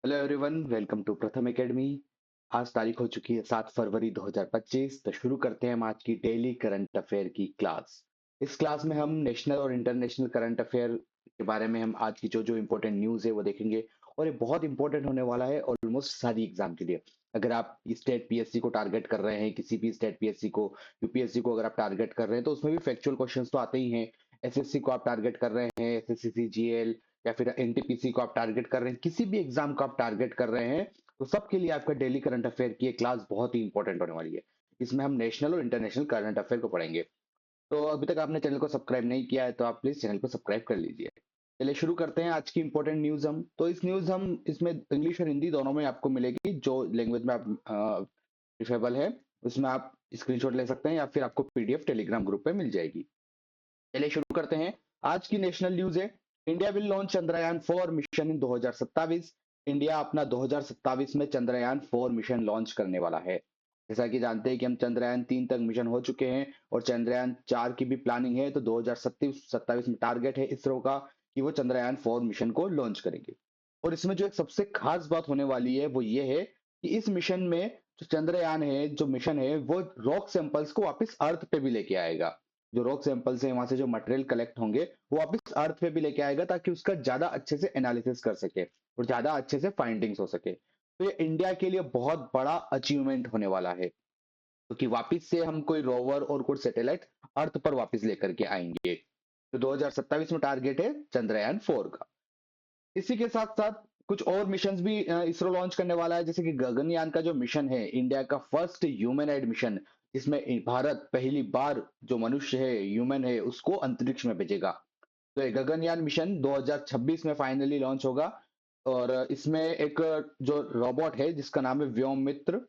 Hello everyone, welcome to प्रथम academy. आज तारीख हो चुकी है 7 फरवरी 2025। तो शुरू करते हैं हम आज की डेली करंट अफेयर की क्लास। इस क्लास में हम नेशनल और इंटरनेशनल करंट अफेयर के बारे में हम आज की जो जो इम्पोर्टेंट न्यूज़ है वो देखेंगे। और ये बहुत इंपॉर्टेंट होने वाला है ऑलमोस्ट सारी एग्जाम के लिए। अगर आप स्टेट पीएससी को टारगेट कर रहे हैं, किसी भी स्टेट पीएससी को, यूपीएससी को अगर आप टारगेट कर रहे हैं तो उसमें भी फैक्चुअल क्वेश्चंस तो आते ही हैं। एसएससी को आप टारगेट कर रहे हैं, एसएससी सीजीएल या फिर एनटीपीसी को आप टारगेट कर रहे हैं, किसी भी एग्जाम को आप टारगेट कर रहे हैं, तो सबके लिए आपका डेली करंट अफेयर की एक क्लास बहुत ही इंपॉर्टेंट होने वाली है। इसमें हम नेशनल और इंटरनेशनल करंट अफेयर को पढ़ेंगे। तो अभी तक आपने चैनल को सब्सक्राइब नहीं किया है तो आप प्लीज चैनल को सब्सक्राइब कर लीजिए। चलिए शुरू करते हैं आज की इंपॉर्टेंट न्यूज। हम तो इस न्यूज हम इसमें इंग्लिश और हिंदी दोनों में आपको मिलेगी, जो लैंग्वेज में आप प्रिफरेबल है उसमें आप स्क्रीनशॉट ले सकते हैं या फिर आपको पीडीएफ टेलीग्राम ग्रुप पे मिल जाएगी। चलिए शुरू करते हैं। आज की नेशनल न्यूज है, India will launch Chandrayaan 4 mission in 2027। India अपना 2027 में चंद्रयान 4 मिशन लॉन्च करने वाला है। जैसा कि जानते हैं कि हम चंद्रयान 3 तक मिशन हो चुके हैं और चंद्रयान 4 की भी प्लानिंग है। तो 2027 में टारगेट है इसरो का कि वो चंद्रयान 4 मिशन को लॉन्च करेंगे। और इसमें जो एक सबसे खास बात होने वाली है वो ये है कि इस मिशन में जो चंद्रयान है, जो मिशन है, वो रॉक सैंपल्स को वापस अर्थ पे भी लेके आएगा। जो रॉक सैंपल्स है वहां से जो मटेरियल कलेक्ट होंगे वो वापस अर्थ पे भी लेके आएगा, ताकि उसका ज्यादा अच्छे से एनालिसिस कर सके और ज्यादा अच्छे से फाइंडिंग्स हो सके। तो ये इंडिया के लिए बहुत बड़ा अचीवमेंट होने वाला है, क्योंकि वापस से हम कोई रोवर और कोई सैटेलाइट अर्थ पर वापस लेकर के आएंगे। तो 2027 में टारगेट है चंद्रयान 4 का। इसी के साथ साथ कुछ और मिशंस भी इसरो लॉन्च करने वाला है, जैसे कि गगनयान का जो मिशन है, इंडिया का फर्स्ट ह्यूमनॉइड मिशन, जिसमें भारत पहली बार जो मनुष्य है, ह्यूमन है, उसको अंतरिक्ष में भेजेगा। तो ये गगनयान मिशन 2026 में फाइनली लॉन्च होगा। और इसमें एक जो रोबोट है जिसका नाम है व्योम मित्र,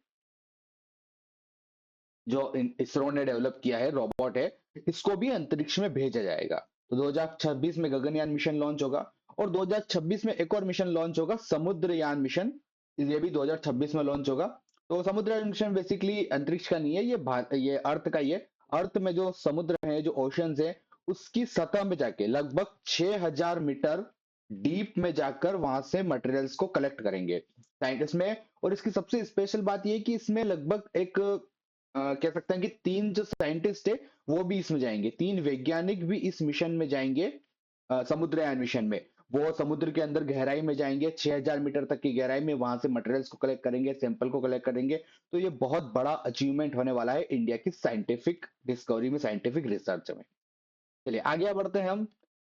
जो इसरो ने डेवलप किया है रोबोट है, इसको भी अंतरिक्ष में भेजा जाएगा। तो 2026 में गगनयान मिशन लॉन्च होगा। और 2026 में एक और मिशन लॉन्च होगा, समुद्रयान मिशन। ये भी 2026 में लॉन्च होगा। तो समुद्रयान मिशन बेसिकली अंतरिक्ष का नहीं है, ये अर्थ का ही है। अर्थ में जो समुद्र है, जो ओशंस है, उसकी सतह में जाके लगभग 6000 मीटर डीप में जाकर वहां से मटेरियल्स को कलेक्ट करेंगे साइंटिस्ट में। और इसकी सबसे स्पेशल बात यह है कि इसमें लगभग एक कह सकते हैं कि 3 जो साइंटिस्ट है वो भी इसमें जाएंगे, 3 वैज्ञानिक भी इस मिशन में जाएंगे, समुद्रयान मिशन में। वो समुद्र के अंदर गहराई में जाएंगे, 6000 मीटर तक की गहराई में, वहां से मटेरियल्स को कलेक्ट करेंगे, सैंपल को कलेक्ट करेंगे। तो ये बहुत बड़ा अचीवमेंट होने वाला है इंडिया की साइंटिफिक डिस्कवरी में, साइंटिफिक रिसर्च में। चलिए आगे बढ़ते हैं हम।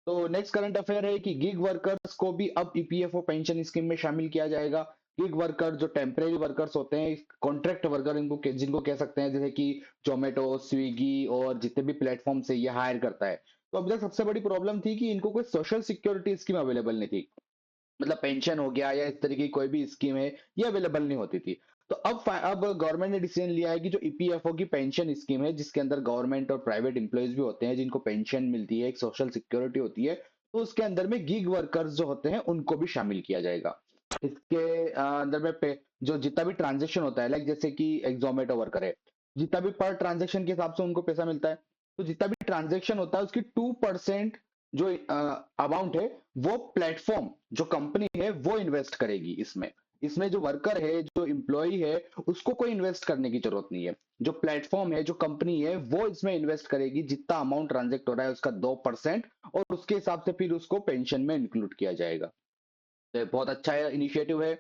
तो नेक्स्ट करंट अफेयर है कि गिग वर्कर्स को भी अब ईपीएफओ पेंशन स्कीम में शामिल किया जाएगा। गिग वर्कर जो टेम्परेरी वर्कर्स होते हैं, कॉन्ट्रैक्ट वर्कर इनको जिनको कह सकते हैं, जैसे कि जोमेटो, स्विगी और जितने भी प्लेटफॉर्म से ये हायर करता है। तो अब तक सबसे बड़ी प्रॉब्लम थी कि इनको कोई सोशल सिक्योरिटी स्कीम अवेलेबल नहीं थी। मतलब पेंशन हो गया या इस तरीके की कोई भी स्कीम है, ये अवेलेबल नहीं होती थी। तो अब गवर्नमेंट ने डिसीजन लिया है कि जो ईपीएफओ की पेंशन स्कीम है, जिसके अंदर गवर्नमेंट और प्राइवेट एम्प्लॉयज भी होते हैं, जिनको पेंशन मिलती है, एक सोशल सिक्योरिटी होती है, तो उसके अंदर में गिग वर्कर्स जो होते हैं उनको भी शामिल किया जाएगा। इसके अंदर में जो जितना भी ट्रांजेक्शन होता है, लाइक जैसे कि एक जोमेटो वर्कर है, जितना भी पर ट्रांजेक्शन के हिसाब से उनको पैसा मिलता है। तो जितना भी ट्रांजेक्शन होता है उसकी 2% जो अमाउंट है, वो प्लेटफॉर्म जो कंपनी है वो इन्वेस्ट करेगी इसमें। इसमें जो वर्कर है, जो एम्प्लॉय है, उसको कोई इन्वेस्ट करने की जरूरत नहीं है। जो प्लेटफॉर्म है, जो कंपनी है, वो इसमें इन्वेस्ट करेगी, जितना अमाउंट ट्रांजेक्ट हो रहा है उसका 2%। और उसके हिसाब से फिर उसको पेंशन में इंक्लूड किया जाएगा। तो ये बहुत अच्छा इनिशिएटिव है।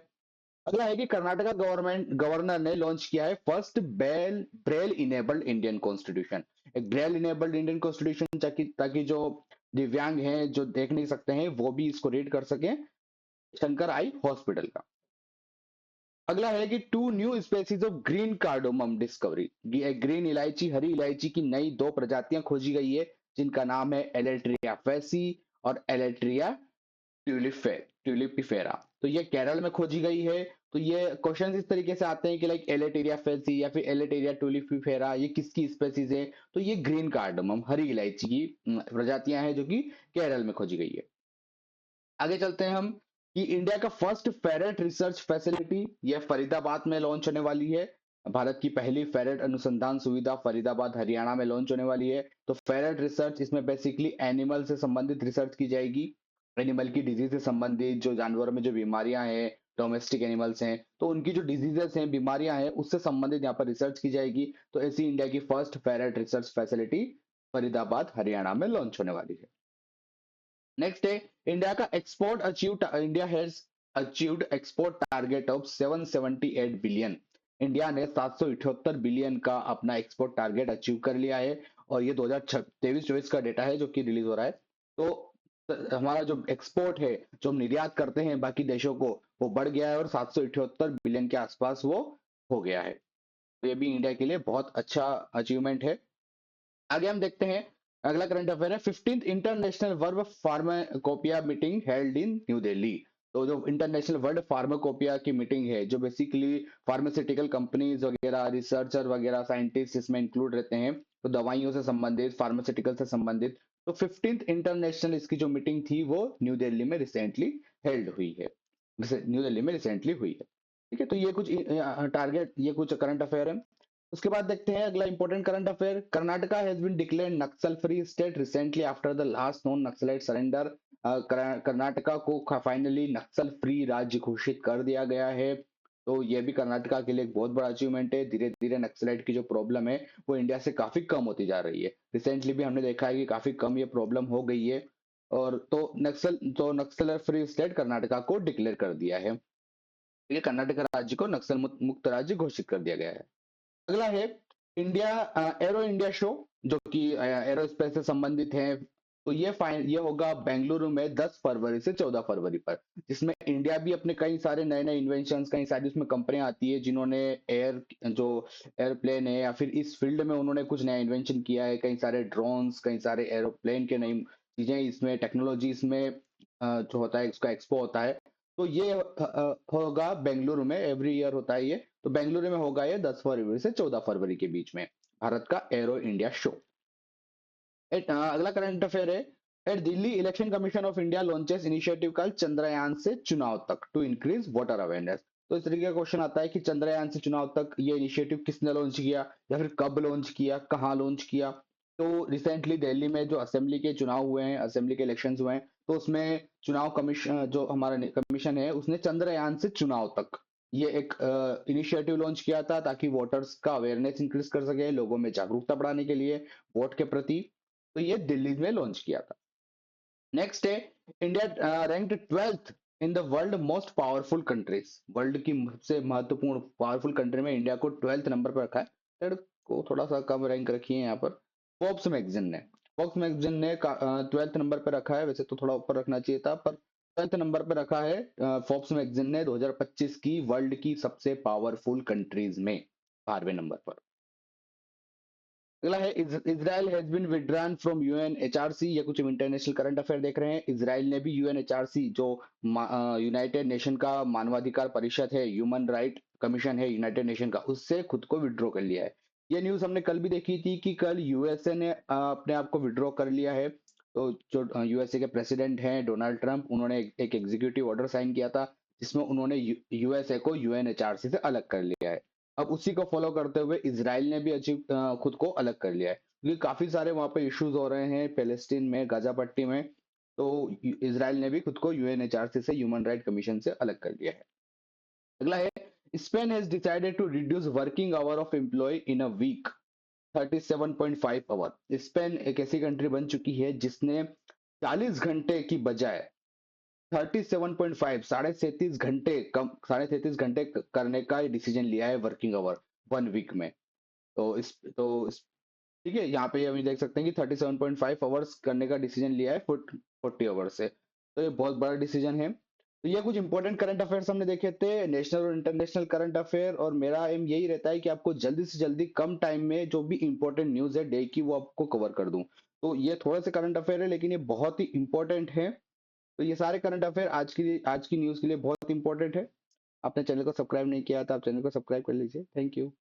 अगला है कि कर्नाटका गवर्नर ने लॉन्च किया है first Braille enabled Indian constitution. एक ब्रेल इनेबल्ड इंडियन कॉन्स्टिट्यूशन, ताकि ताकि जो दिव्यांग हैं, जो देख नहीं सकते हैं, वो भी इसको रीड कर सकें। शंकर आई हॉस्पिटल का। अगला है कि 2 new species of green cardamom discovery. Green इलायची, हरी इलायची की नई 2 प्रजातियां खोजी गई है, जिनका नाम है एलेट्रिया फेसी और एलेट्रिया ट्यूलिपिफेरा। तो ये केरल में खोजी गई है। तो ये क्वेश्चन इस तरीके से आते हैं कि लाइक एलेटेरिया फेसी या फिर एलेटेरिया ट्यूलिपिफेरा, ये किसकी स्पेसीज है? तो ये ग्रीन कार्डमम, हरी इलायची की प्रजातियां हैं, जो कि केरल में खोजी गई है। आगे चलते हैं हम कि इंडिया का फर्स्ट फेरेट रिसर्च फैसिलिटी ये फरीदाबाद में लॉन्च होने वाली है। भारत की पहली फेरेट अनुसंधान सुविधा फरीदाबाद हरियाणा में लॉन्च होने वाली है। तो फेरेट रिसर्च, इसमें बेसिकली एनिमल से संबंधित रिसर्च की जाएगी। एनिमल की डिजीज से संबंधित, जो जानवरों में जो बीमारियां हैं, डोमेस्टिक एनिमल्स हैं, तो उनकी जो डिजीजेस हैं, बीमारियां हैं, उससे संबंधित यहाँ पर रिसर्च की जाएगी। तो ऐसी इंडिया की first ferret research facility Faridabad Haryana में लॉन्च होने वाली है। नेक्स्ट है इंडिया का export achieve, India has achieved export target of 778 billion. India ने 778 बिलियन का अपना एक्सपोर्ट टारगेट अचीव कर लिया है, और ये 2023-24 का डेटा है जो कि रिलीज हो रहा है। तो हमारा जो एक्सपोर्ट है, जो हम निर्यात करते हैं बाकी देशों को, वो बढ़ गया है और 778 बिलियन के आसपास वो हो गया है। तो ये भी इंडिया के लिए बहुत अच्छा अचीवमेंट है। आगे हम देखते हैं, अगला करंट अफेयर है 15th international world pharmacopoeia meeting held in new Delhi. तो जो इंटरनेशनल वर्ल्ड फार्माकोपिया की मीटिंग है, जो बेसिकली फार्मास्यूटिकल कंपनीज वगैरह, रिसर्चर वगैरह, साइंटिस्ट इसमें इंक्लूड रहते हैं, तो दवाइयों से संबंधित, फार्मास्यूटिकल से संबंधित। तो 15th इंटरनेशनल इसकी जो मीटिंग थी वो न्यू दिल्ली में रिसेंटली हेल्ड हुई है, न्यू दिल्ली में रिसेंटली हुई है। ठीक है, तो ये कुछ टारगेट, ये कुछ करंट अफेयर है। उसके बाद देखते हैं अगला important current affair, Karnataka has been declared Naxal free state recently after the last known Naxalite surrender. Karnataka को फाइनली नक्सल फ्री राज्य घोषित कर दिया गया है। तो ये भी कर्नाटका के लिए एक बहुत बड़ा अचीवमेंट है। धीरे धीरे नक्सलाइट की जो प्रॉब्लम है वो इंडिया से काफी कम होती जा रही है। रिसेंटली भी हमने देखा है कि काफी कम ये प्रॉब्लम हो गई है। और तो नक्सल फ्री स्टेट कर्नाटका को डिक्लेयर कर दिया है। ये कर्नाटक राज्य को नक्सल मुक्त राज्य घोषित कर दिया गया है। अगला है इंडिया एरो इंडिया शो, जो कि एरोस्पेस से संबंधित है। तो ये होगा बेंगलुरु में 10 फरवरी से 14 फरवरी पर, जिसमें इंडिया भी अपने कई सारे नए नए इन्वेंशन, कई सारी उसमें कंपनियां आती है जिन्होंने एयर जो एयरप्लेन है या फिर इस फील्ड में उन्होंने कुछ नया इन्वेंशन किया है। कई सारे ड्रोन्स, कई सारे एरोप्लेन के नई चीजें इसमें, टेक्नोलॉजी इसमें जो होता है उसका एक्सपो होता है। तो ये होगा बेंगलुरु में, एवरी ईयर होता है ये। तो बेंगलुरु में होगा ये 10 फरवरी से 14 फरवरी के बीच में, भारत का एरो इंडिया शो। अगला करंट अफेयर है, at Delhi election commission of India launches initiative कल चंद्रयान से चुनाव तक टू इंक्रीज वोटर अवेयरनेस। तो इस तरीके का क्वेश्चन आता है कि चंद्रयान से चुनाव तक ये इनिशिएटिव किसने लॉन्च किया, या फिर कब लॉन्च किया, कहाँ लॉन्च किया। तो रिसेंटली दिल्ली में जो असेंबली के चुनाव हुए हैं, असेंबली के इलेक्शन हुए हैं, तो उसमें चुनाव कमीशन, जो हमारा कमीशन है, उसने चंद्रयान से चुनाव तक ये एक इनिशिएटिव लॉन्च किया था, ताकि वोटर्स का अवेयरनेस इंक्रीज कर सके, लोगों में जागरूकता बढ़ाने के लिए वोट के प्रति। तो ये दिल्ली में लॉन्च किया था। नेक्स्ट है, India ranked 12th in the world most powerful countries. World की सबसे महत्वपूर्ण पावरफुल कंट्री में इंडिया को 12th नंबर पर रखा है। थर्ड को थोड़ा सा कम रैंक रखी है यहाँ पर फोर्ब्स मैगजीन ने। फोर्ब्स मैगजीन ने 12th नंबर पर रखा है, वैसे तो थोड़ा ऊपर रखना चाहिए था, पर 12th नंबर पर रखा है फोर्ब्स मैगजीन ने 2025 की वर्ल्ड की सबसे पावरफुल कंट्रीज में, 12वें नंबर पर। अगला है, Israel has been withdrawn from UNHCR. ये कुछ इंटरनेशनल करंट अफेयर देख रहे हैं। इजराइल ने भी यूएनएचआरसी, जो यूनाइटेड नेशन का मानवाधिकार परिषद है, ह्यूमन राइट कमीशन है यूनाइटेड नेशन का, उससे खुद को विड्रॉ कर लिया है। ये न्यूज हमने कल भी देखी थी कि कल यूएसए ने अपने आप को विड्रॉ कर लिया है। तो जो यूएसए के प्रेसिडेंट हैं डोनाल्ड ट्रंप, उन्होंने एक एग्जीक्यूटिव ऑर्डर साइन किया था, जिसमें उन्होंने यूएसए को यूएनएचआरसी से अलग कर लिया है। अब उसी को फॉलो करते हुए इसराइल ने भी अचीव खुद को अलग कर लिया है, क्योंकि काफी सारे वहां पे इश्यूज हो रहे हैं पैलेस्टीन में, गाजा पट्टी में। तो इसराइल ने भी खुद को यूएनएचआरसी से, ह्यूमन राइट कमीशन से अलग कर लिया है। अगला है, Spain has decided to reduce working hour of employee in a week 37.5 hour. Spain एक ऐसी कंट्री बन चुकी है जिसने 40 घंटे की बजाय 37.5, 37.5 घंटे कम, 37.5 घंटे करने का डिसीजन लिया है वर्किंग आवर 1 वीक में। ठीक है, यहाँ पे हम देख सकते हैं कि 37.5 आवर्स करने का डिसीजन लिया है 40 आवर्स से। तो ये बहुत बड़ा डिसीजन है। तो ये कुछ इंपॉर्टेंट करंट अफेयर्स हमने देखे थे, नेशनल और इंटरनेशनल करंट अफेयर। और मेरा एम यही रहता है कि आपको जल्दी से जल्दी कम टाइम में जो भी इंपॉर्टेंट न्यूज है डे की, वो आपको कवर कर दूं। तो ये थोड़े से करंट अफेयर है, लेकिन ये बहुत ही इंपॉर्टेंट है। तो ये सारे करंट अफेयर आज की न्यूज के लिए बहुत इंपॉर्टेंट है। आपने चैनल को सब्सक्राइब नहीं किया तो आप चैनल को सब्सक्राइब कर लीजिए। Thank you.